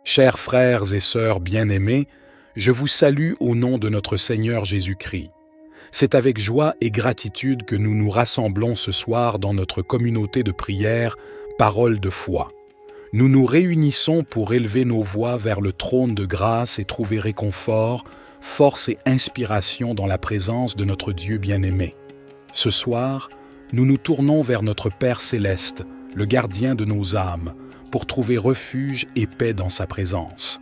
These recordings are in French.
Chers frères et sœurs bien-aimés, je vous salue au nom de notre Seigneur Jésus-Christ. C'est avec joie et gratitude que nous nous rassemblons ce soir dans notre communauté de prière Parole de foi. Nous nous réunissons pour élever nos voix vers le trône de grâce et trouver réconfort, force et inspiration dans la présence de notre Dieu bien-aimé. Ce soir, nous nous tournons vers notre Père céleste, le gardien de nos âmes, pour trouver refuge et paix dans sa présence.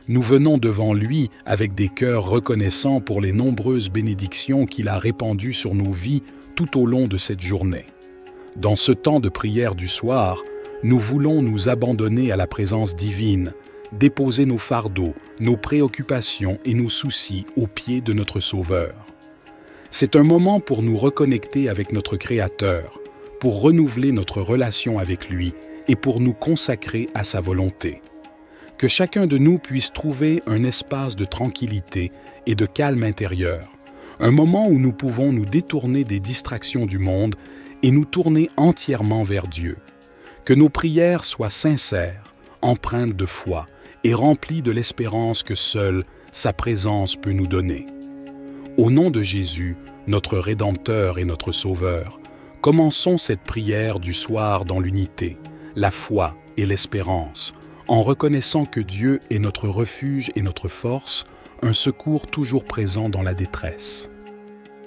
Nous venons devant lui avec des cœurs reconnaissants pour les nombreuses bénédictions qu'il a répandues sur nos vies tout au long de cette journée. Dans ce temps de prière du soir, nous voulons nous abandonner à la présence divine, déposer nos fardeaux, nos préoccupations et nos soucis aux pieds de notre Sauveur. C'est un moment pour nous reconnecter avec notre Créateur, pour renouveler notre relation avec lui et pour nous consacrer à sa volonté. Que chacun de nous puisse trouver un espace de tranquillité et de calme intérieur, un moment où nous pouvons nous détourner des distractions du monde et nous tourner entièrement vers Dieu. Que nos prières soient sincères, empreintes de foi et remplies de l'espérance que seule sa présence peut nous donner. Au nom de Jésus, notre Rédempteur et notre Sauveur, commençons cette prière du soir dans l'unité, la foi et l'espérance, en reconnaissant que Dieu est notre refuge et notre force, un secours toujours présent dans la détresse.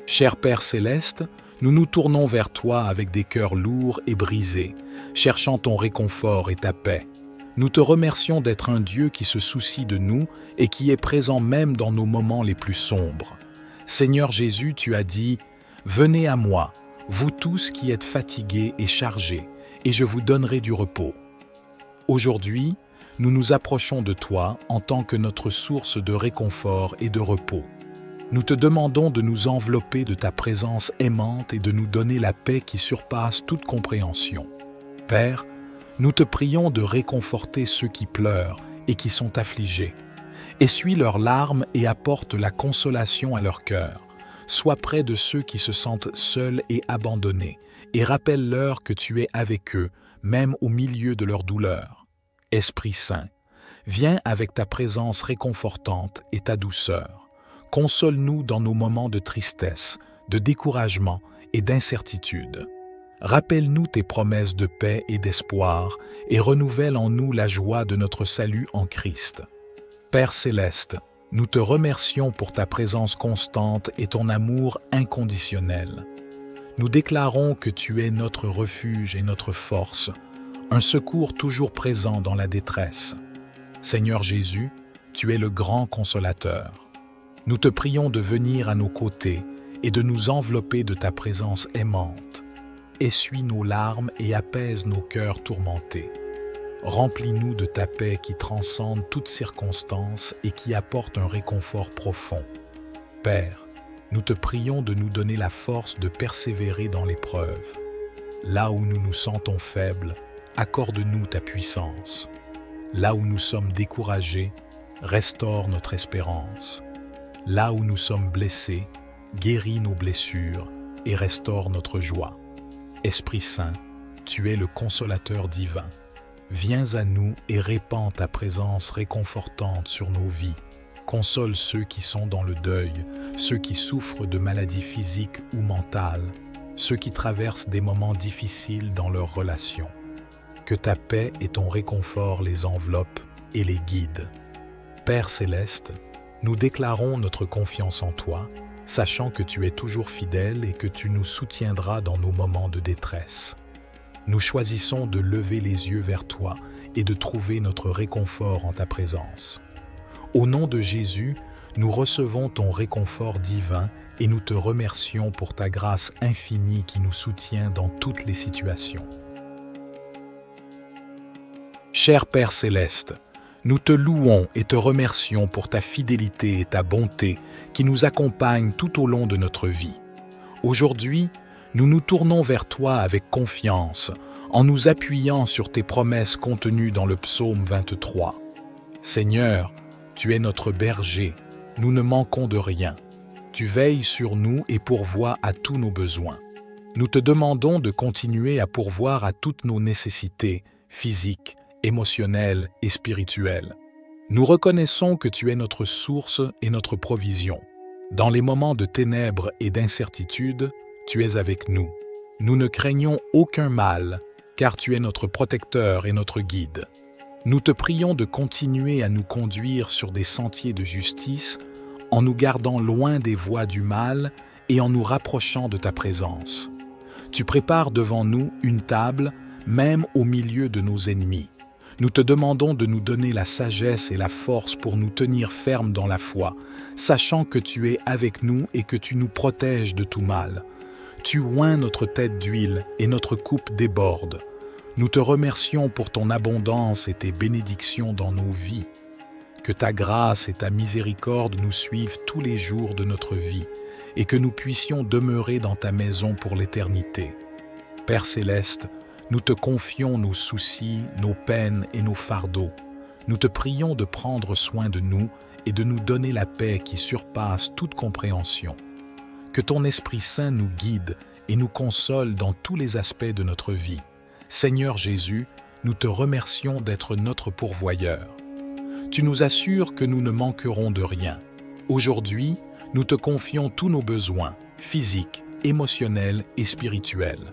Cher Père céleste, nous nous tournons vers toi avec des cœurs lourds et brisés, cherchant ton réconfort et ta paix. Nous te remercions d'être un Dieu qui se soucie de nous et qui est présent même dans nos moments les plus sombres. Seigneur Jésus, tu as dit « Venez à moi, vous tous qui êtes fatigués et chargés, et je vous donnerai du repos. » Aujourd'hui, nous nous approchons de toi en tant que notre source de réconfort et de repos. Nous te demandons de nous envelopper de ta présence aimante et de nous donner la paix qui surpasse toute compréhension. Père, nous te prions de réconforter ceux qui pleurent et qui sont affligés. Essuie leurs larmes et apporte la consolation à leur cœur. Sois près de ceux qui se sentent seuls et abandonnés, et rappelle-leur que tu es avec eux, même au milieu de leur douleur. Esprit Saint, viens avec ta présence réconfortante et ta douceur. Console-nous dans nos moments de tristesse, de découragement et d'incertitude. Rappelle-nous tes promesses de paix et d'espoir et renouvelle en nous la joie de notre salut en Christ. Père céleste, nous te remercions pour ta présence constante et ton amour inconditionnel. Nous déclarons que tu es notre refuge et notre force, un secours toujours présent dans la détresse. Seigneur Jésus, tu es le grand consolateur. Nous te prions de venir à nos côtés et de nous envelopper de ta présence aimante. Essuie nos larmes et apaise nos cœurs tourmentés. Remplis-nous de ta paix qui transcende toutes circonstances et qui apporte un réconfort profond. Père, nous te prions de nous donner la force de persévérer dans l'épreuve. Là où nous nous sentons faibles, accorde-nous ta puissance. Là où nous sommes découragés, restaure notre espérance. Là où nous sommes blessés, guéris nos blessures et restaure notre joie. Esprit Saint, tu es le consolateur divin. Viens à nous et répands ta présence réconfortante sur nos vies. Console ceux qui sont dans le deuil, ceux qui souffrent de maladies physiques ou mentales, ceux qui traversent des moments difficiles dans leurs relations. Que ta paix et ton réconfort les enveloppent et les guident. Père céleste, nous déclarons notre confiance en toi, sachant que tu es toujours fidèle et que tu nous soutiendras dans nos moments de détresse. Nous choisissons de lever les yeux vers toi et de trouver notre réconfort en ta présence. Au nom de Jésus, nous recevons ton réconfort divin et nous te remercions pour ta grâce infinie qui nous soutient dans toutes les situations. Cher Père céleste, nous te louons et te remercions pour ta fidélité et ta bonté qui nous accompagnent tout au long de notre vie. Aujourd'hui, nous nous tournons vers toi avec confiance, en nous appuyant sur tes promesses contenues dans le psaume 23. Seigneur, tu es notre berger, nous ne manquons de rien. Tu veilles sur nous et pourvois à tous nos besoins. Nous te demandons de continuer à pourvoir à toutes nos nécessités physiques, émotionnelles et spirituelles. Nous reconnaissons que tu es notre source et notre provision. Dans les moments de ténèbres et d'incertitude, tu es avec nous. Nous ne craignons aucun mal, car tu es notre protecteur et notre guide. Nous te prions de continuer à nous conduire sur des sentiers de justice, en nous gardant loin des voies du mal et en nous rapprochant de ta présence. Tu prépares devant nous une table, même au milieu de nos ennemis. Nous te demandons de nous donner la sagesse et la force pour nous tenir fermes dans la foi, sachant que tu es avec nous et que tu nous protèges de tout mal. Tu oins notre tête d'huile et notre coupe déborde. Nous te remercions pour ton abondance et tes bénédictions dans nos vies. Que ta grâce et ta miséricorde nous suivent tous les jours de notre vie et que nous puissions demeurer dans ta maison pour l'éternité. Père céleste, nous te confions nos soucis, nos peines et nos fardeaux. Nous te prions de prendre soin de nous et de nous donner la paix qui surpasse toute compréhension. Que ton Esprit Saint nous guide et nous console dans tous les aspects de notre vie. Seigneur Jésus, nous te remercions d'être notre pourvoyeur. Tu nous assures que nous ne manquerons de rien. Aujourd'hui, nous te confions tous nos besoins, physiques, émotionnels et spirituels.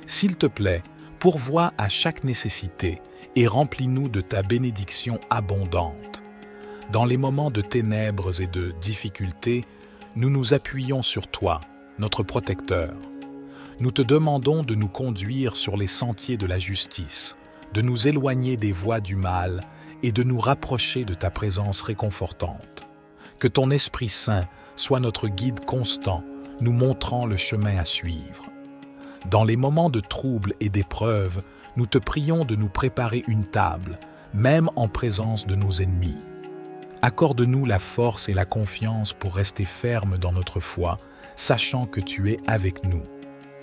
S'il te plaît, pourvois à chaque nécessité et remplis-nous de ta bénédiction abondante. Dans les moments de ténèbres et de difficultés, nous nous appuyons sur toi, notre protecteur. Nous te demandons de nous conduire sur les sentiers de la justice, de nous éloigner des voies du mal et de nous rapprocher de ta présence réconfortante. Que ton Esprit Saint soit notre guide constant, nous montrant le chemin à suivre. Dans les moments de trouble et d'épreuve, nous te prions de nous préparer une table, même en présence de nos ennemis. Accorde-nous la force et la confiance pour rester fermes dans notre foi, sachant que tu es avec nous.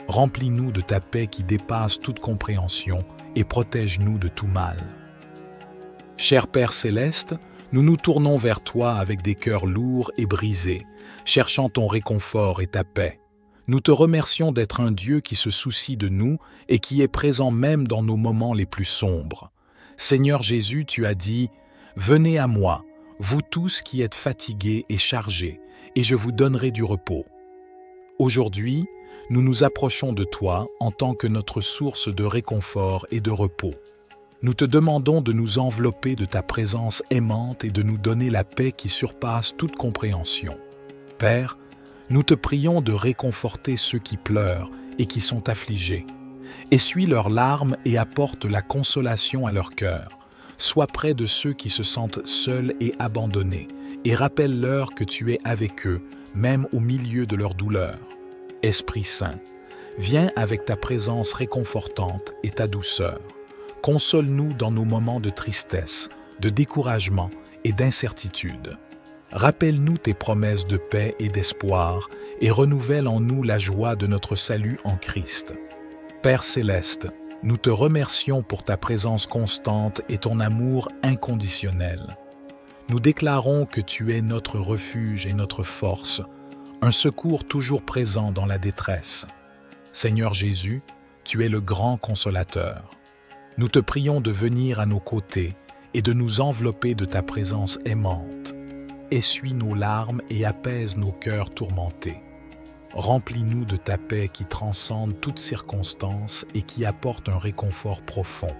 Remplis-nous de ta paix qui dépasse toute compréhension et protège-nous de tout mal. Cher Père céleste, nous nous tournons vers toi avec des cœurs lourds et brisés, cherchant ton réconfort et ta paix. Nous te remercions d'être un Dieu qui se soucie de nous et qui est présent même dans nos moments les plus sombres. Seigneur Jésus, tu as dit « Venez à moi, vous tous qui êtes fatigués et chargés, et je vous donnerai du repos. » Aujourd'hui, nous nous approchons de toi en tant que notre source de réconfort et de repos. Nous te demandons de nous envelopper de ta présence aimante et de nous donner la paix qui surpasse toute compréhension. Père, nous te prions de réconforter ceux qui pleurent et qui sont affligés. Essuie leurs larmes et apporte la consolation à leur cœur. Sois près de ceux qui se sentent seuls et abandonnés, et rappelle-leur que tu es avec eux, même au milieu de leur douleur. Esprit Saint, viens avec ta présence réconfortante et ta douceur. Console-nous dans nos moments de tristesse, de découragement et d'incertitude. Rappelle-nous tes promesses de paix et d'espoir et renouvelle en nous la joie de notre salut en Christ. Père céleste, nous te remercions pour ta présence constante et ton amour inconditionnel. Nous déclarons que tu es notre refuge et notre force, un secours toujours présent dans la détresse. Seigneur Jésus, tu es le grand consolateur. Nous te prions de venir à nos côtés et de nous envelopper de ta présence aimante. Essuie nos larmes et apaise nos cœurs tourmentés. Remplis-nous de ta paix qui transcende toutes circonstances et qui apporte un réconfort profond.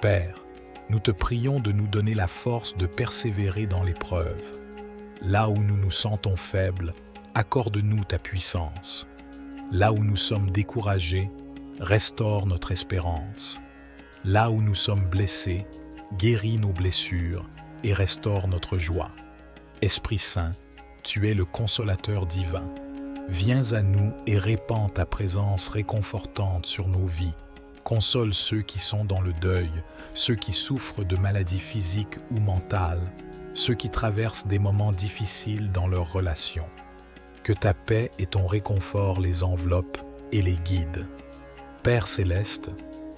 Père, nous te prions de nous donner la force de persévérer dans l'épreuve. Là où nous nous sentons faibles, accorde-nous ta puissance. Là où nous sommes découragés, restaure notre espérance. Là où nous sommes blessés, guéris nos blessures et restaure notre joie. Esprit Saint, tu es le consolateur divin. Viens à nous et répands ta présence réconfortante sur nos vies. Console ceux qui sont dans le deuil, ceux qui souffrent de maladies physiques ou mentales, ceux qui traversent des moments difficiles dans leurs relations. Que ta paix et ton réconfort les enveloppent et les guident. Père céleste,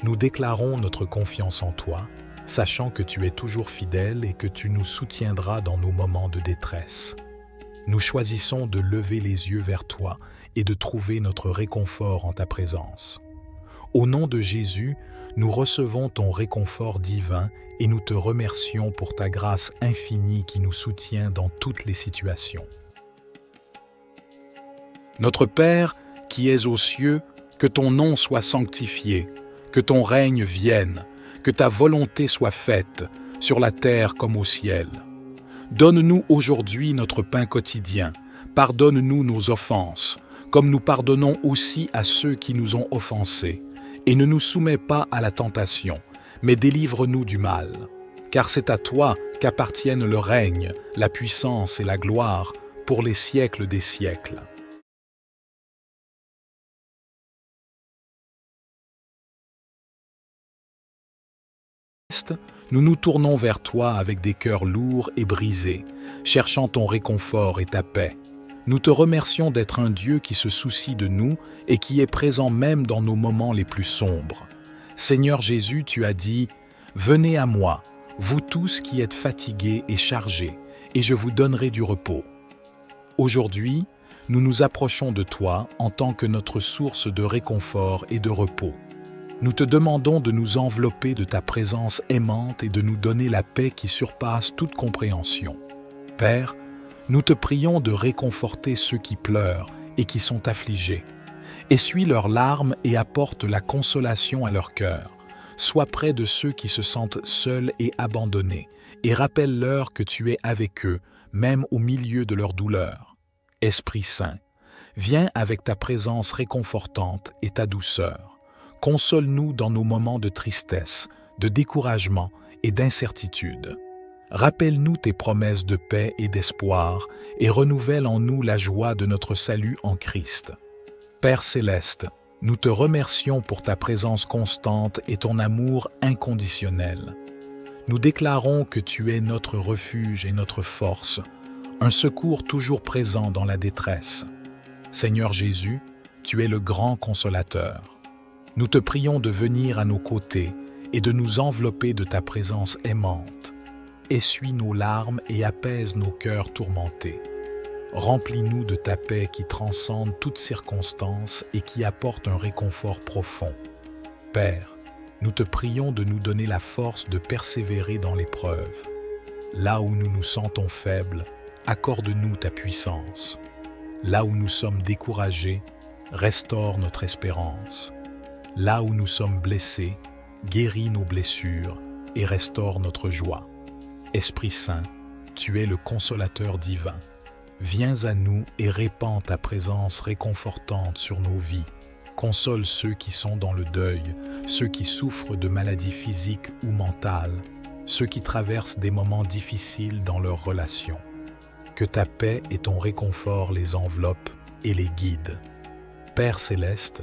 nous déclarons notre confiance en toi, sachant que tu es toujours fidèle et que tu nous soutiendras dans nos moments de détresse. Nous choisissons de lever les yeux vers toi et de trouver notre réconfort en ta présence. Au nom de Jésus, nous recevons ton réconfort divin et nous te remercions pour ta grâce infinie qui nous soutient dans toutes les situations. Notre Père, qui es aux cieux, que ton nom soit sanctifié, que ton règne vienne, que ta volonté soit faite, sur la terre comme au ciel. Donne-nous aujourd'hui notre pain quotidien, pardonne-nous nos offenses, comme nous pardonnons aussi à ceux qui nous ont offensés, et ne nous soumets pas à la tentation, mais délivre-nous du mal. Car c'est à toi qu'appartiennent le règne, la puissance et la gloire, pour les siècles des siècles. Nous nous tournons vers toi avec des cœurs lourds et brisés, cherchant ton réconfort et ta paix. Nous te remercions d'être un Dieu qui se soucie de nous et qui est présent même dans nos moments les plus sombres. Seigneur Jésus, tu as dit « Venez à moi, vous tous qui êtes fatigués et chargés, et je vous donnerai du repos. » Aujourd'hui, nous nous approchons de toi en tant que notre source de réconfort et de repos. Nous te demandons de nous envelopper de ta présence aimante et de nous donner la paix qui surpasse toute compréhension. Père, nous te prions de réconforter ceux qui pleurent et qui sont affligés. Essuie leurs larmes et apporte la consolation à leur cœur. Sois près de ceux qui se sentent seuls et abandonnés, et rappelle-leur que tu es avec eux, même au milieu de leur douleur. Esprit Saint, viens avec ta présence réconfortante et ta douceur. Console-nous dans nos moments de tristesse, de découragement et d'incertitude. Rappelle-nous tes promesses de paix et d'espoir et renouvelle en nous la joie de notre salut en Christ. Père céleste, nous te remercions pour ta présence constante et ton amour inconditionnel. Nous déclarons que tu es notre refuge et notre force, un secours toujours présent dans la détresse. Seigneur Jésus, tu es le grand consolateur. Nous te prions de venir à nos côtés et de nous envelopper de ta présence aimante. Essuie nos larmes et apaise nos cœurs tourmentés. Remplis-nous de ta paix qui transcende toutes circonstances et qui apporte un réconfort profond. Père, nous te prions de nous donner la force de persévérer dans l'épreuve. Là où nous nous sentons faibles, accorde-nous ta puissance. Là où nous sommes découragés, restaure notre espérance. Là où nous sommes blessés, guéris nos blessures et restaure notre joie. Esprit Saint, tu es le consolateur divin. Viens à nous et répands ta présence réconfortante sur nos vies. Console ceux qui sont dans le deuil, ceux qui souffrent de maladies physiques ou mentales, ceux qui traversent des moments difficiles dans leurs relations. Que ta paix et ton réconfort les enveloppent et les guident. Père céleste,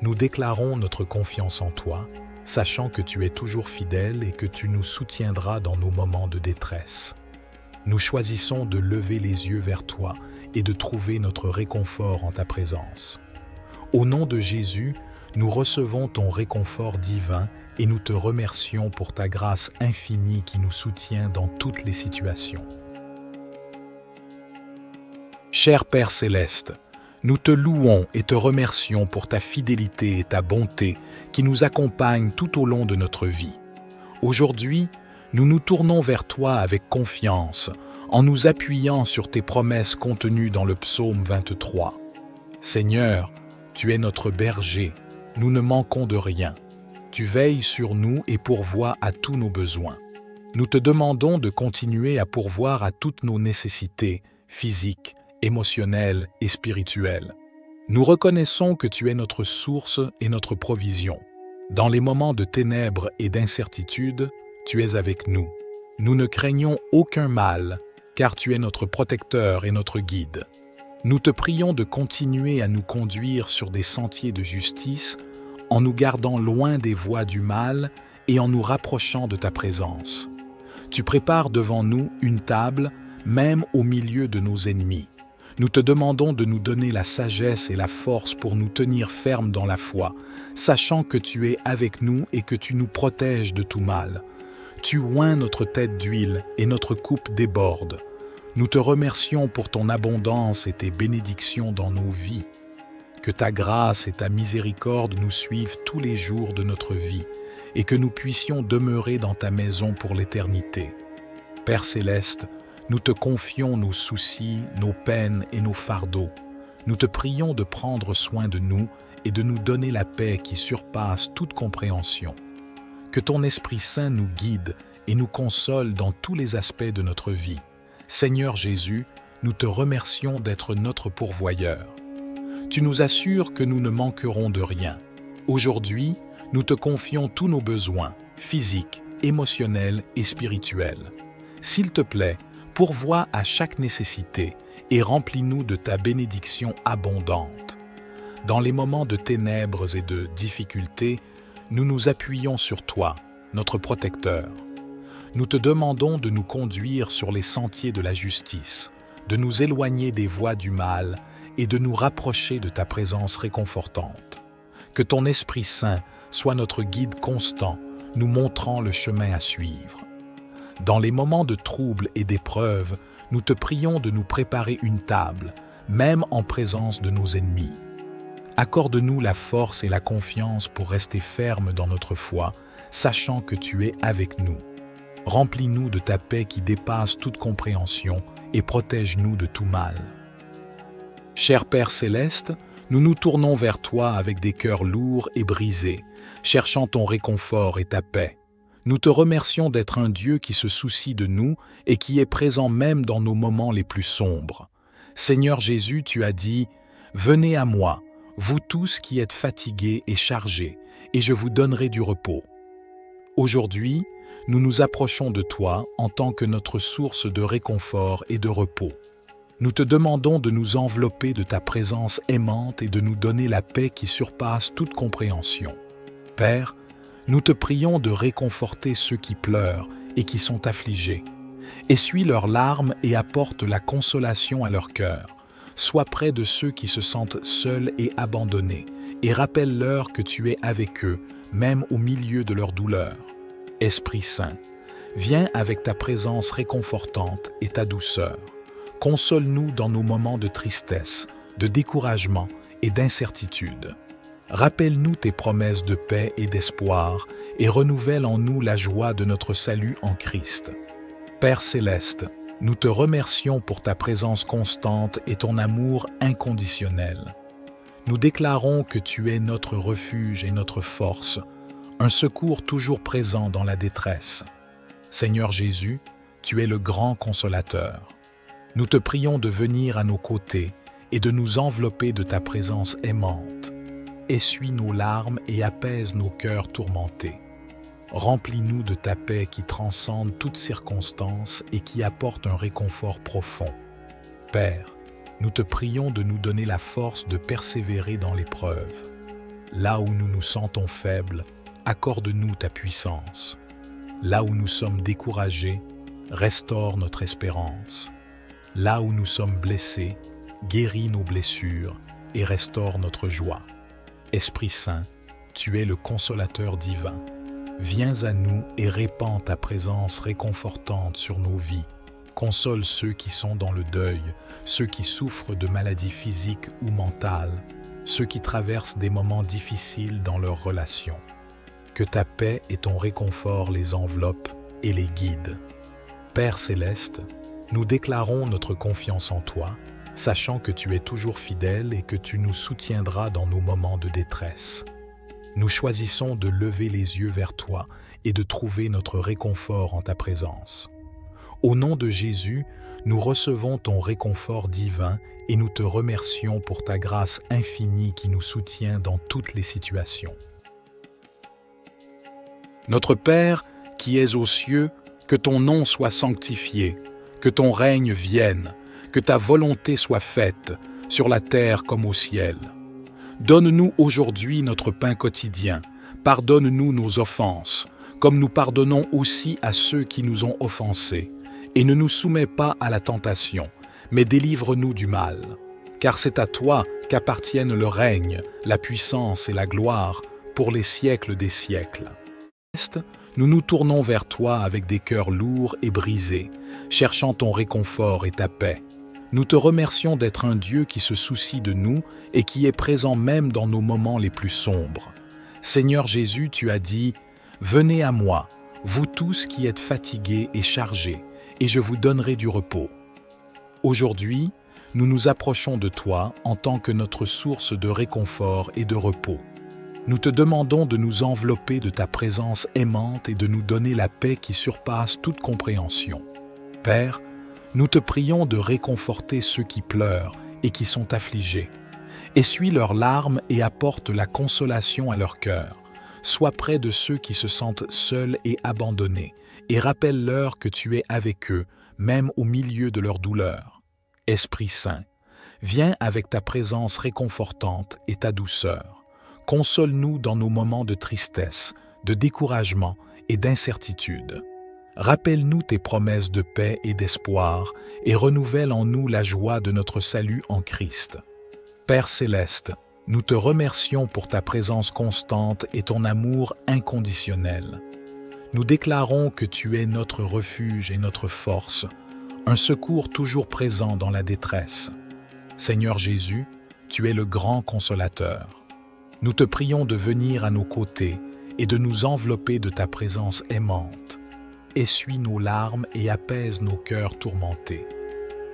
nous déclarons notre confiance en toi, sachant que tu es toujours fidèle et que tu nous soutiendras dans nos moments de détresse. Nous choisissons de lever les yeux vers toi et de trouver notre réconfort en ta présence. Au nom de Jésus, nous recevons ton réconfort divin et nous te remercions pour ta grâce infinie qui nous soutient dans toutes les situations. Cher Père céleste, nous te louons et te remercions pour ta fidélité et ta bonté qui nous accompagnent tout au long de notre vie. Aujourd'hui, nous nous tournons vers toi avec confiance, en nous appuyant sur tes promesses contenues dans le psaume 23. Seigneur, tu es notre berger, nous ne manquons de rien. Tu veilles sur nous et pourvois à tous nos besoins. Nous te demandons de continuer à pourvoir à toutes nos nécessités physiques, émotionnelle et spirituelle. Nous reconnaissons que tu es notre source et notre provision. Dans les moments de ténèbres et d'incertitude, tu es avec nous. Nous ne craignons aucun mal, car tu es notre protecteur et notre guide. Nous te prions de continuer à nous conduire sur des sentiers de justice, en nous gardant loin des voies du mal et en nous rapprochant de ta présence. Tu prépares devant nous une table, même au milieu de nos ennemis. Nous te demandons de nous donner la sagesse et la force pour nous tenir fermes dans la foi, sachant que tu es avec nous et que tu nous protèges de tout mal. Tu oins notre tête d'huile et notre coupe déborde. Nous te remercions pour ton abondance et tes bénédictions dans nos vies. Que ta grâce et ta miséricorde nous suivent tous les jours de notre vie et que nous puissions demeurer dans ta maison pour l'éternité. Père céleste, nous te confions nos soucis, nos peines et nos fardeaux. Nous te prions de prendre soin de nous et de nous donner la paix qui surpasse toute compréhension. Que ton Esprit Saint nous guide et nous console dans tous les aspects de notre vie. Seigneur Jésus, nous te remercions d'être notre pourvoyeur. Tu nous assures que nous ne manquerons de rien. Aujourd'hui, nous te confions tous nos besoins, physiques, émotionnels et spirituels. S'il te plaît, pourvois à chaque nécessité et remplis-nous de ta bénédiction abondante. Dans les moments de ténèbres et de difficultés, nous nous appuyons sur toi, notre protecteur. Nous te demandons de nous conduire sur les sentiers de la justice, de nous éloigner des voies du mal et de nous rapprocher de ta présence réconfortante. Que ton Esprit Saint soit notre guide constant, nous montrant le chemin à suivre. Dans les moments de trouble et d'épreuve, nous te prions de nous préparer une table, même en présence de nos ennemis. Accorde-nous la force et la confiance pour rester fermes dans notre foi, sachant que tu es avec nous. Remplis-nous de ta paix qui dépasse toute compréhension et protège-nous de tout mal. Cher Père céleste, nous nous tournons vers toi avec des cœurs lourds et brisés, cherchant ton réconfort et ta paix. Nous te remercions d'être un Dieu qui se soucie de nous et qui est présent même dans nos moments les plus sombres. Seigneur Jésus, tu as dit « Venez à moi, vous tous qui êtes fatigués et chargés, et je vous donnerai du repos. » Aujourd'hui, nous nous approchons de toi en tant que notre source de réconfort et de repos. Nous te demandons de nous envelopper de ta présence aimante et de nous donner la paix qui surpasse toute compréhension. Père, nous te prions de réconforter ceux qui pleurent et qui sont affligés. Essuie leurs larmes et apporte la consolation à leur cœur. Sois près de ceux qui se sentent seuls et abandonnés, et rappelle-leur que tu es avec eux, même au milieu de leur douleur. Esprit Saint, viens avec ta présence réconfortante et ta douceur. Console-nous dans nos moments de tristesse, de découragement et d'incertitude. Rappelle-nous tes promesses de paix et d'espoir et renouvelle en nous la joie de notre salut en Christ. Père céleste, nous te remercions pour ta présence constante et ton amour inconditionnel. Nous déclarons que tu es notre refuge et notre force, un secours toujours présent dans la détresse. Seigneur Jésus, tu es le grand consolateur. Nous te prions de venir à nos côtés et de nous envelopper de ta présence aimante. Essuie nos larmes et apaise nos cœurs tourmentés. Remplis-nous de ta paix qui transcende toutes circonstances et qui apporte un réconfort profond. Père, nous te prions de nous donner la force de persévérer dans l'épreuve. Là où nous nous sentons faibles, accorde-nous ta puissance. Là où nous sommes découragés, restaure notre espérance. Là où nous sommes blessés, guéris nos blessures et restaure notre joie. Esprit Saint, tu es le consolateur divin. Viens à nous et répands ta présence réconfortante sur nos vies. Console ceux qui sont dans le deuil, ceux qui souffrent de maladies physiques ou mentales, ceux qui traversent des moments difficiles dans leurs relations. Que ta paix et ton réconfort les enveloppent et les guident. Père céleste, nous déclarons notre confiance en toi, sachant que tu es toujours fidèle et que tu nous soutiendras dans nos moments de détresse. Nous choisissons de lever les yeux vers toi et de trouver notre réconfort en ta présence. Au nom de Jésus, nous recevons ton réconfort divin et nous te remercions pour ta grâce infinie qui nous soutient dans toutes les situations. Notre Père, qui es aux cieux, que ton nom soit sanctifié, que ton règne vienne, que ta volonté soit faite, sur la terre comme au ciel. Donne-nous aujourd'hui notre pain quotidien. Pardonne-nous nos offenses, comme nous pardonnons aussi à ceux qui nous ont offensés. Et ne nous soumets pas à la tentation, mais délivre-nous du mal. Car c'est à toi qu'appartiennent le règne, la puissance et la gloire pour les siècles des siècles. Nous nous tournons vers toi avec des cœurs lourds et brisés, cherchant ton réconfort et ta paix. Nous te remercions d'être un Dieu qui se soucie de nous et qui est présent même dans nos moments les plus sombres. Seigneur Jésus, tu as dit « Venez à moi, vous tous qui êtes fatigués et chargés, et je vous donnerai du repos. » Aujourd'hui, nous nous approchons de toi en tant que notre source de réconfort et de repos. Nous te demandons de nous envelopper de ta présence aimante et de nous donner la paix qui surpasse toute compréhension. Père, nous te prions de réconforter ceux qui pleurent et qui sont affligés. Essuie leurs larmes et apporte la consolation à leur cœur. Sois près de ceux qui se sentent seuls et abandonnés, et rappelle-leur que tu es avec eux, même au milieu de leur douleur. Esprit Saint, viens avec ta présence réconfortante et ta douceur. Console-nous dans nos moments de tristesse, de découragement et d'incertitude. Rappelle-nous tes promesses de paix et d'espoir et renouvelle en nous la joie de notre salut en Christ. Père céleste, nous te remercions pour ta présence constante et ton amour inconditionnel. Nous déclarons que tu es notre refuge et notre force, un secours toujours présent dans la détresse. Seigneur Jésus, tu es le grand consolateur. Nous te prions de venir à nos côtés et de nous envelopper de ta présence aimante. Essuie nos larmes et apaise nos cœurs tourmentés.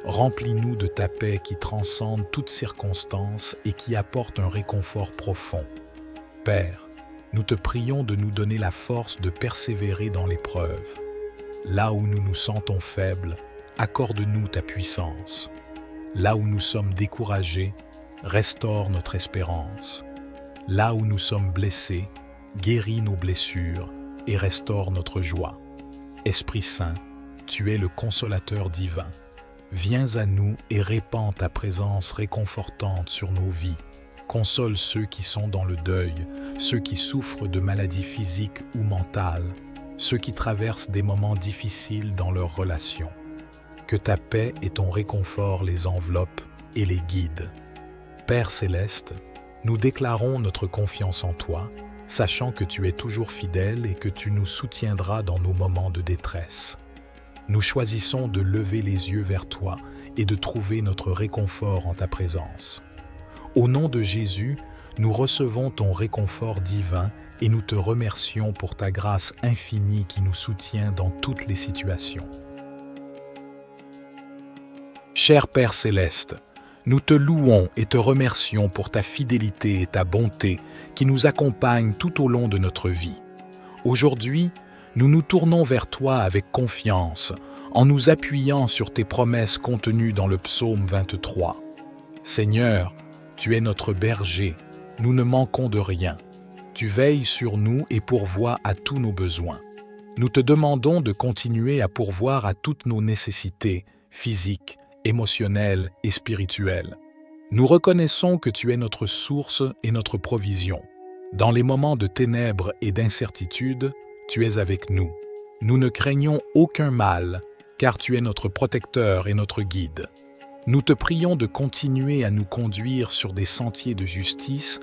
Remplis-nous de ta paix qui transcende toutes circonstances et qui apporte un réconfort profond. Père, nous te prions de nous donner la force de persévérer dans l'épreuve. Là où nous nous sentons faibles, accorde-nous ta puissance. Là où nous sommes découragés, restaure notre espérance. Là où nous sommes blessés, guéris nos blessures et restaure notre joie. Esprit Saint, tu es le consolateur divin. Viens à nous et répands ta présence réconfortante sur nos vies. Console ceux qui sont dans le deuil, ceux qui souffrent de maladies physiques ou mentales, ceux qui traversent des moments difficiles dans leurs relations. Que ta paix et ton réconfort les enveloppent et les guident. Père céleste, nous déclarons notre confiance en toi, sachant que tu es toujours fidèle et que tu nous soutiendras dans nos moments de détresse. Nous choisissons de lever les yeux vers toi et de trouver notre réconfort en ta présence. Au nom de Jésus, nous recevons ton réconfort divin et nous te remercions pour ta grâce infinie qui nous soutient dans toutes les situations. Cher Père céleste, nous te louons et te remercions pour ta fidélité et ta bonté qui nous accompagnent tout au long de notre vie. Aujourd'hui, nous nous tournons vers toi avec confiance, en nous appuyant sur tes promesses contenues dans le psaume 23. Seigneur, tu es notre berger, nous ne manquons de rien. Tu veilles sur nous et pourvois à tous nos besoins. Nous te demandons de continuer à pourvoir à toutes nos nécessités physiques, émotionnelle et spirituelle. Nous reconnaissons que tu es notre source et notre provision. Dans les moments de ténèbres et d'incertitude, tu es avec nous. Nous ne craignons aucun mal, car tu es notre protecteur et notre guide. Nous te prions de continuer à nous conduire sur des sentiers de justice,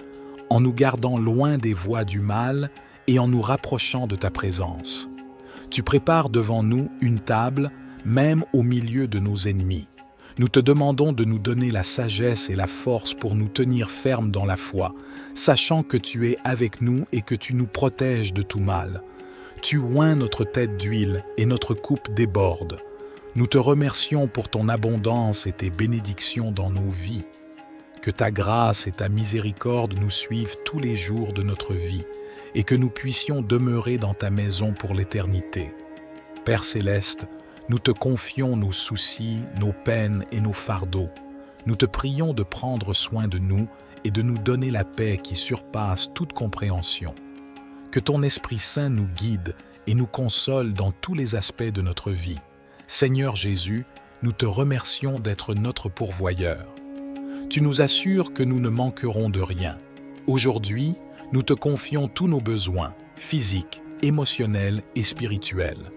en nous gardant loin des voies du mal et en nous rapprochant de ta présence. Tu prépares devant nous une table, même au milieu de nos ennemis. Nous te demandons de nous donner la sagesse et la force pour nous tenir fermes dans la foi, sachant que tu es avec nous et que tu nous protèges de tout mal. Tu oins notre tête d'huile et notre coupe déborde. Nous te remercions pour ton abondance et tes bénédictions dans nos vies. Que ta grâce et ta miséricorde nous suivent tous les jours de notre vie et que nous puissions demeurer dans ta maison pour l'éternité. Père céleste, nous te confions nos soucis, nos peines et nos fardeaux. Nous te prions de prendre soin de nous et de nous donner la paix qui surpasse toute compréhension. Que ton Esprit Saint nous guide et nous console dans tous les aspects de notre vie. Seigneur Jésus, nous te remercions d'être notre pourvoyeur. Tu nous assures que nous ne manquerons de rien. Aujourd'hui, nous te confions tous nos besoins, physiques, émotionnels et spirituels.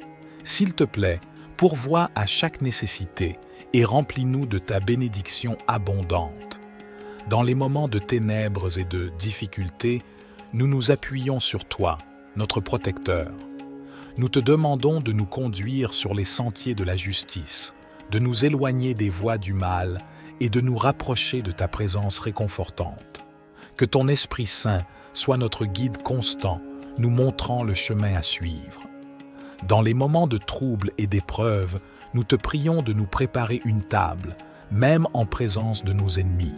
S'il te plaît, pourvois à chaque nécessité et remplis-nous de ta bénédiction abondante. Dans les moments de ténèbres et de difficultés, nous nous appuyons sur toi, notre protecteur. Nous te demandons de nous conduire sur les sentiers de la justice, de nous éloigner des voies du mal et de nous rapprocher de ta présence réconfortante. Que ton Esprit Saint soit notre guide constant, nous montrant le chemin à suivre. Dans les moments de trouble et d'épreuve, nous te prions de nous préparer une table, même en présence de nos ennemis.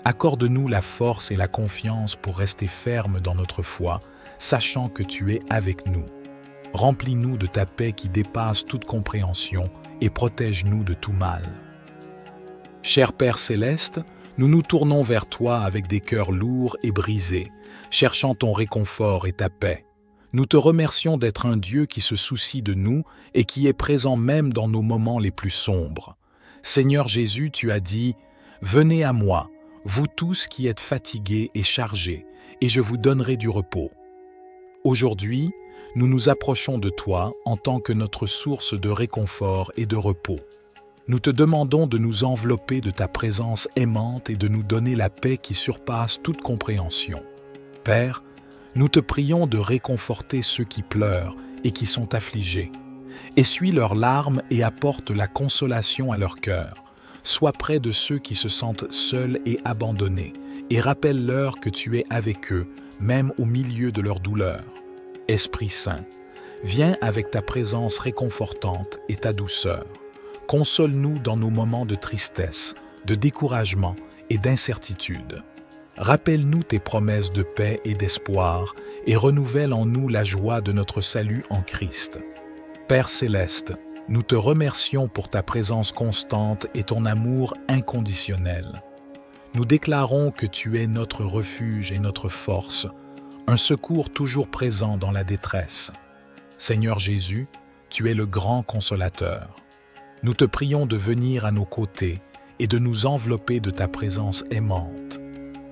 Accorde-nous la force et la confiance pour rester fermes dans notre foi, sachant que tu es avec nous. Remplis-nous de ta paix qui dépasse toute compréhension et protège-nous de tout mal. Cher Père céleste, nous nous tournons vers toi avec des cœurs lourds et brisés, cherchant ton réconfort et ta paix. Nous te remercions d'être un Dieu qui se soucie de nous et qui est présent même dans nos moments les plus sombres. Seigneur Jésus, tu as dit « Venez à moi, vous tous qui êtes fatigués et chargés, et je vous donnerai du repos. » Aujourd'hui, nous nous approchons de toi en tant que notre source de réconfort et de repos. Nous te demandons de nous envelopper de ta présence aimante et de nous donner la paix qui surpasse toute compréhension. Père, nous te prions de réconforter ceux qui pleurent et qui sont affligés. Essuie leurs larmes et apporte la consolation à leur cœur. Sois près de ceux qui se sentent seuls et abandonnés, et rappelle-leur que tu es avec eux, même au milieu de leur douleur. Esprit Saint, viens avec ta présence réconfortante et ta douceur. Console-nous dans nos moments de tristesse, de découragement et d'incertitude. Rappelle-nous tes promesses de paix et d'espoir et renouvelle en nous la joie de notre salut en Christ. Père céleste, nous te remercions pour ta présence constante et ton amour inconditionnel. Nous déclarons que tu es notre refuge et notre force, un secours toujours présent dans la détresse. Seigneur Jésus, tu es le grand consolateur. Nous te prions de venir à nos côtés et de nous envelopper de ta présence aimante.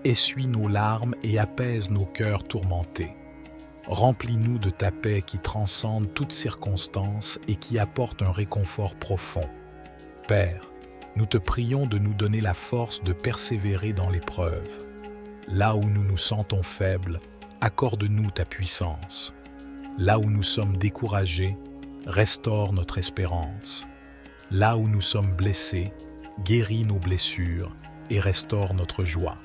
Essuie nos larmes et apaise nos cœurs tourmentés. Remplis-nous de ta paix qui transcende toutes circonstances et qui apporte un réconfort profond. Père, nous te prions de nous donner la force de persévérer dans l'épreuve. Là où nous nous sentons faibles, accorde-nous ta puissance. Là où nous sommes découragés, restaure notre espérance. Là où nous sommes blessés, guéris nos blessures et restaure notre joie.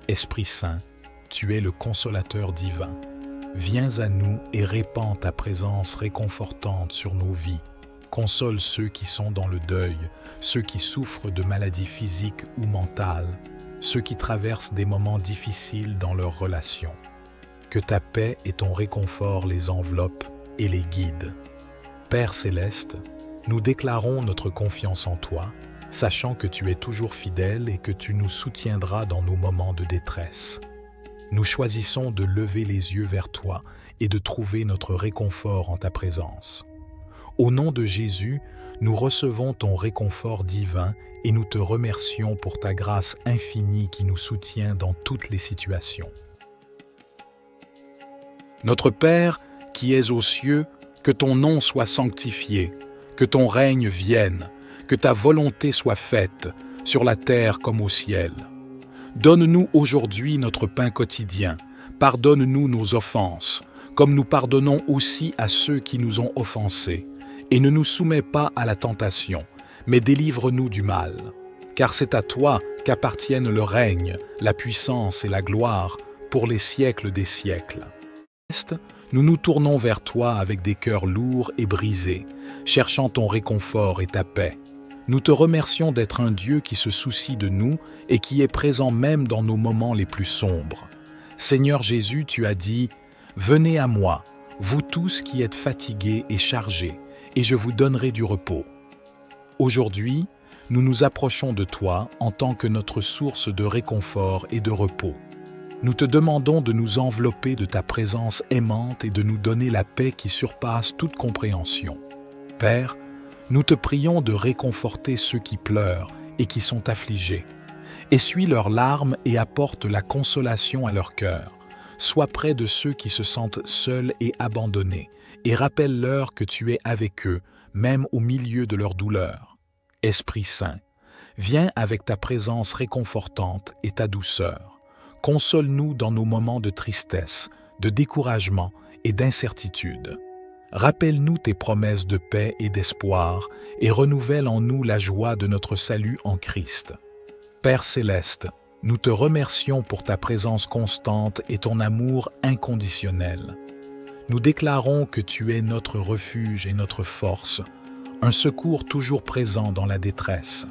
Esprit Saint, tu es le consolateur divin. Viens à nous et répands ta présence réconfortante sur nos vies. Console ceux qui sont dans le deuil, ceux qui souffrent de maladies physiques ou mentales, ceux qui traversent des moments difficiles dans leurs relations. Que ta paix et ton réconfort les enveloppent et les guident. Père céleste, nous déclarons notre confiance en toi, sachant que tu es toujours fidèle et que tu nous soutiendras dans nos moments de détresse. Nous choisissons de lever les yeux vers toi et de trouver notre réconfort en ta présence. Au nom de Jésus, nous recevons ton réconfort divin et nous te remercions pour ta grâce infinie qui nous soutient dans toutes les situations. Notre Père, qui es aux cieux, que ton nom soit sanctifié, que ton règne vienne, que ta volonté soit faite, sur la terre comme au ciel. Donne-nous aujourd'hui notre pain quotidien, pardonne-nous nos offenses, comme nous pardonnons aussi à ceux qui nous ont offensés, et ne nous soumets pas à la tentation, mais délivre-nous du mal. Car c'est à toi qu'appartiennent le règne, la puissance et la gloire pour les siècles des siècles. Nous nous tournons vers toi avec des cœurs lourds et brisés, cherchant ton réconfort et ta paix. Nous te remercions d'être un Dieu qui se soucie de nous et qui est présent même dans nos moments les plus sombres. Seigneur Jésus, tu as dit « Venez à moi, vous tous qui êtes fatigués et chargés, et je vous donnerai du repos. » Aujourd'hui, nous nous approchons de toi en tant que notre source de réconfort et de repos. Nous te demandons de nous envelopper de ta présence aimante et de nous donner la paix qui surpasse toute compréhension. Père, nous te prions de réconforter ceux qui pleurent et qui sont affligés. Essuie leurs larmes et apporte la consolation à leur cœur. Sois près de ceux qui se sentent seuls et abandonnés, et rappelle-leur que tu es avec eux, même au milieu de leur douleur. Esprit Saint, viens avec ta présence réconfortante et ta douceur. Console-nous dans nos moments de tristesse, de découragement et d'incertitude. Rappelle-nous tes promesses de paix et d'espoir et renouvelle en nous la joie de notre salut en Christ. Père céleste, nous te remercions pour ta présence constante et ton amour inconditionnel. Nous déclarons que tu es notre refuge et notre force, un secours toujours présent dans la détresse.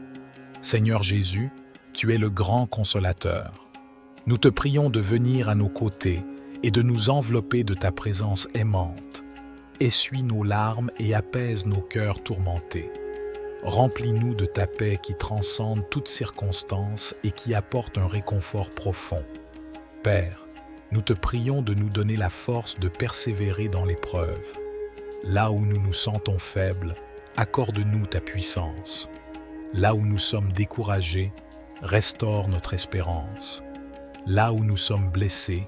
Seigneur Jésus, tu es le grand consolateur. Nous te prions de venir à nos côtés et de nous envelopper de ta présence aimante. Essuie nos larmes et apaise nos cœurs tourmentés. Remplis-nous de ta paix qui transcende toutes circonstances et qui apporte un réconfort profond. Père, nous te prions de nous donner la force de persévérer dans l'épreuve. Là où nous nous sentons faibles, accorde-nous ta puissance. Là où nous sommes découragés, restaure notre espérance. Là où nous sommes blessés,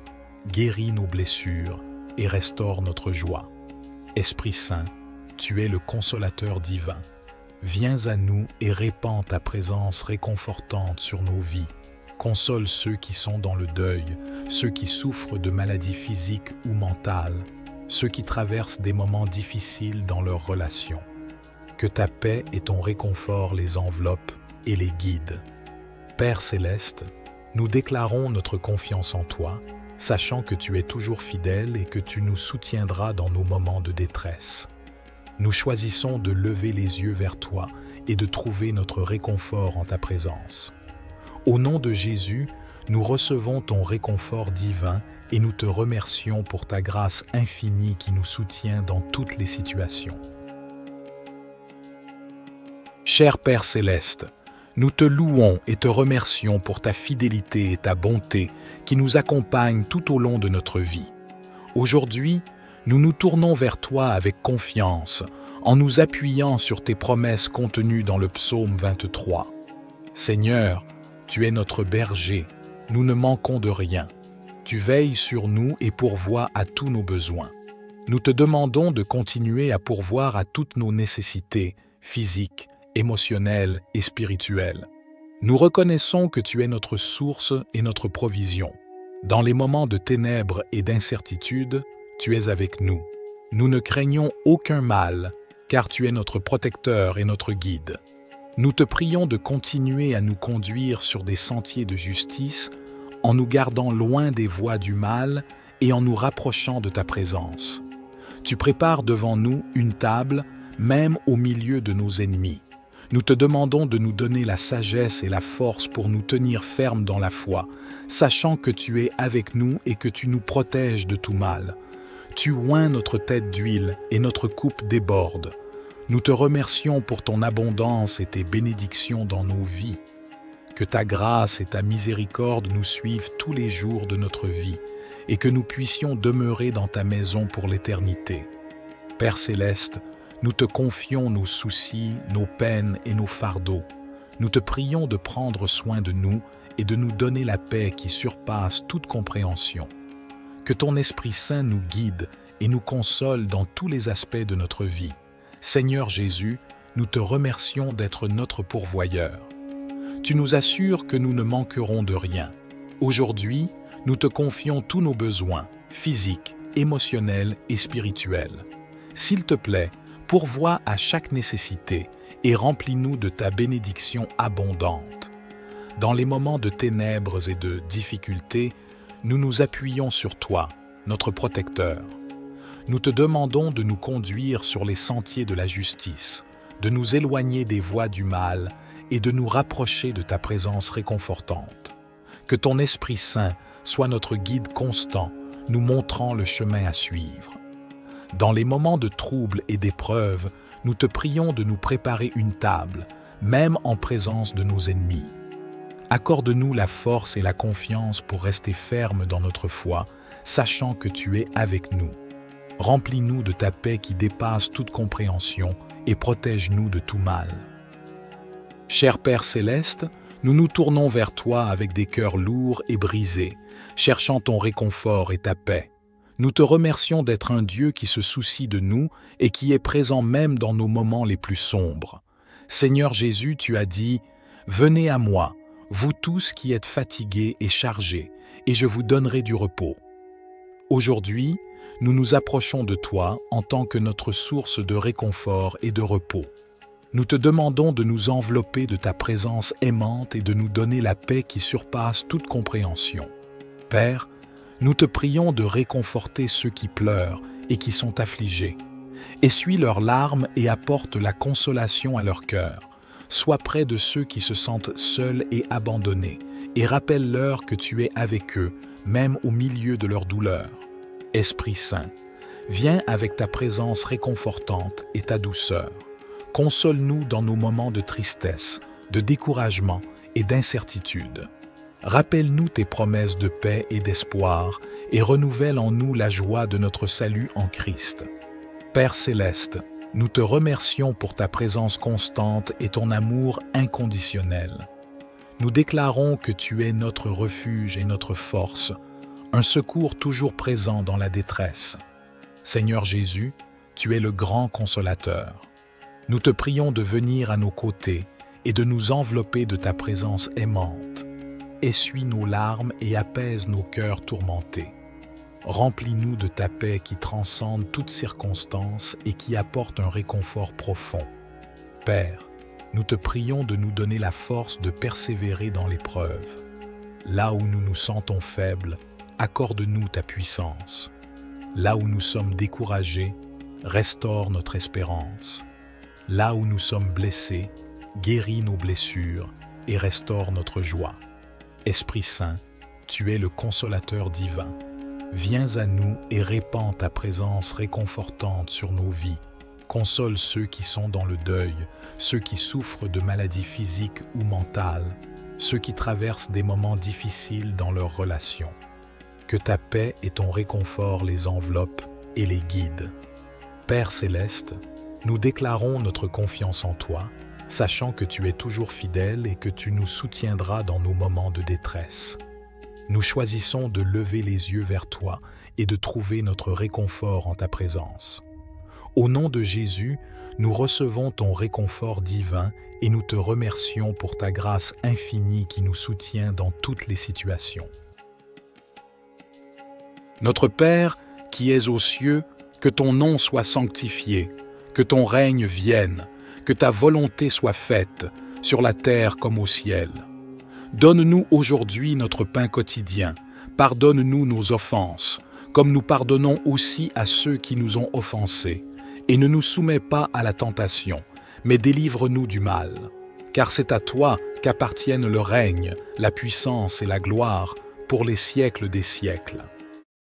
guéris nos blessures et restaure notre joie. Esprit Saint, tu es le consolateur divin. Viens à nous et répands ta présence réconfortante sur nos vies. Console ceux qui sont dans le deuil, ceux qui souffrent de maladies physiques ou mentales, ceux qui traversent des moments difficiles dans leurs relations. Que ta paix et ton réconfort les enveloppent et les guident. Père céleste, nous déclarons notre confiance en toi, sachant que tu es toujours fidèle et que tu nous soutiendras dans nos moments de détresse. Nous choisissons de lever les yeux vers toi et de trouver notre réconfort en ta présence. Au nom de Jésus, nous recevons ton réconfort divin et nous te remercions pour ta grâce infinie qui nous soutient dans toutes les situations. Cher Père céleste, nous te louons et te remercions pour ta fidélité et ta bonté qui nous accompagnent tout au long de notre vie. Aujourd'hui, nous nous tournons vers toi avec confiance, en nous appuyant sur tes promesses contenues dans le psaume 23. Seigneur, tu es notre berger, nous ne manquons de rien. Tu veilles sur nous et pourvois à tous nos besoins. Nous te demandons de continuer à pourvoir à toutes nos nécessités physiques, émotionnelles et spirituelles. Nous reconnaissons que tu es notre source et notre provision. Dans les moments de ténèbres et d'incertitude, tu es avec nous. Nous ne craignons aucun mal, car tu es notre protecteur et notre guide. Nous te prions de continuer à nous conduire sur des sentiers de justice, en nous gardant loin des voies du mal et en nous rapprochant de ta présence. Tu prépares devant nous une table, même au milieu de nos ennemis. Nous te demandons de nous donner la sagesse et la force pour nous tenir fermes dans la foi, sachant que tu es avec nous et que tu nous protèges de tout mal. Tu oins notre tête d'huile et notre coupe déborde. Nous te remercions pour ton abondance et tes bénédictions dans nos vies. Que ta grâce et ta miséricorde nous suivent tous les jours de notre vie et que nous puissions demeurer dans ta maison pour l'éternité. Père céleste, nous te confions nos soucis, nos peines et nos fardeaux. Nous te prions de prendre soin de nous et de nous donner la paix qui surpasse toute compréhension. Que ton Esprit Saint nous guide et nous console dans tous les aspects de notre vie. Seigneur Jésus, nous te remercions d'être notre pourvoyeur. Tu nous assures que nous ne manquerons de rien. Aujourd'hui, nous te confions tous nos besoins, physiques, émotionnels et spirituels. S'il te plaît, pourvois à chaque nécessité et remplis-nous de ta bénédiction abondante. Dans les moments de ténèbres et de difficultés, nous nous appuyons sur toi, notre protecteur. Nous te demandons de nous conduire sur les sentiers de la justice, de nous éloigner des voies du mal et de nous rapprocher de ta présence réconfortante. Que ton Esprit Saint soit notre guide constant, nous montrant le chemin à suivre. Dans les moments de trouble et d'épreuve, nous te prions de nous préparer une table, même en présence de nos ennemis. Accorde-nous la force et la confiance pour rester fermes dans notre foi, sachant que tu es avec nous. Remplis-nous de ta paix qui dépasse toute compréhension et protège-nous de tout mal. Cher Père céleste, nous nous tournons vers toi avec des cœurs lourds et brisés, cherchant ton réconfort et ta paix. Nous te remercions d'être un Dieu qui se soucie de nous et qui est présent même dans nos moments les plus sombres. Seigneur Jésus, tu as dit « Venez à moi, vous tous qui êtes fatigués et chargés, et je vous donnerai du repos. » Aujourd'hui, nous nous approchons de toi en tant que notre source de réconfort et de repos. Nous te demandons de nous envelopper de ta présence aimante et de nous donner la paix qui surpasse toute compréhension. Père, nous te prions de réconforter ceux qui pleurent et qui sont affligés. Essuie leurs larmes et apporte la consolation à leur cœur. Sois près de ceux qui se sentent seuls et abandonnés, et rappelle-leur que tu es avec eux, même au milieu de leur douleur. Esprit Saint, viens avec ta présence réconfortante et ta douceur. Console-nous dans nos moments de tristesse, de découragement et d'incertitude. Rappelle-nous tes promesses de paix et d'espoir et renouvelle en nous la joie de notre salut en Christ. Père céleste, nous te remercions pour ta présence constante et ton amour inconditionnel. Nous déclarons que tu es notre refuge et notre force, un secours toujours présent dans la détresse. Seigneur Jésus, tu es le grand consolateur. Nous te prions de venir à nos côtés et de nous envelopper de ta présence aimante. Essuie nos larmes et apaise nos cœurs tourmentés. Remplis-nous de ta paix qui transcende toutes circonstances et qui apporte un réconfort profond. Père, nous te prions de nous donner la force de persévérer dans l'épreuve. Là où nous nous sentons faibles, accorde-nous ta puissance. Là où nous sommes découragés, restaure notre espérance. Là où nous sommes blessés, guéris nos blessures et restaure notre joie. Esprit Saint, tu es le consolateur divin. Viens à nous et répands ta présence réconfortante sur nos vies. Console ceux qui sont dans le deuil, ceux qui souffrent de maladies physiques ou mentales, ceux qui traversent des moments difficiles dans leurs relations. Que ta paix et ton réconfort les enveloppent et les guident. Père céleste, nous déclarons notre confiance en toi, sachant que tu es toujours fidèle et que tu nous soutiendras dans nos moments de détresse. Nous choisissons de lever les yeux vers toi et de trouver notre réconfort en ta présence. Au nom de Jésus, nous recevons ton réconfort divin et nous te remercions pour ta grâce infinie qui nous soutient dans toutes les situations. Notre Père, qui es aux cieux, que ton nom soit sanctifié, que ton règne vienne, que ta volonté soit faite, sur la terre comme au ciel. Donne-nous aujourd'hui notre pain quotidien. Pardonne-nous nos offenses, comme nous pardonnons aussi à ceux qui nous ont offensés. Et ne nous soumets pas à la tentation, mais délivre-nous du mal. Car c'est à toi qu'appartiennent le règne, la puissance et la gloire pour les siècles des siècles.